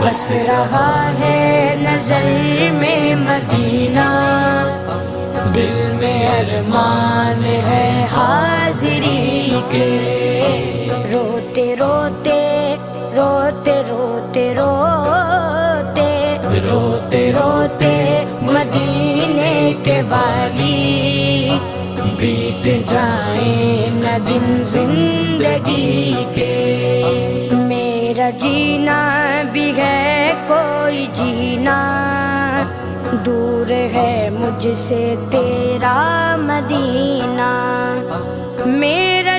بس رہا ہے نظر میں مدینہ، دل میں ارمان ہے حاضری کے، روتے روتے روتے روتے روتے روتے روتے مدینے کے والی، بیت جائیں نہ دن زندگی کے، میرا جینا بھی ہے کوئی جینا، دور ہے مجھ سے تیرا مدینہ، میرا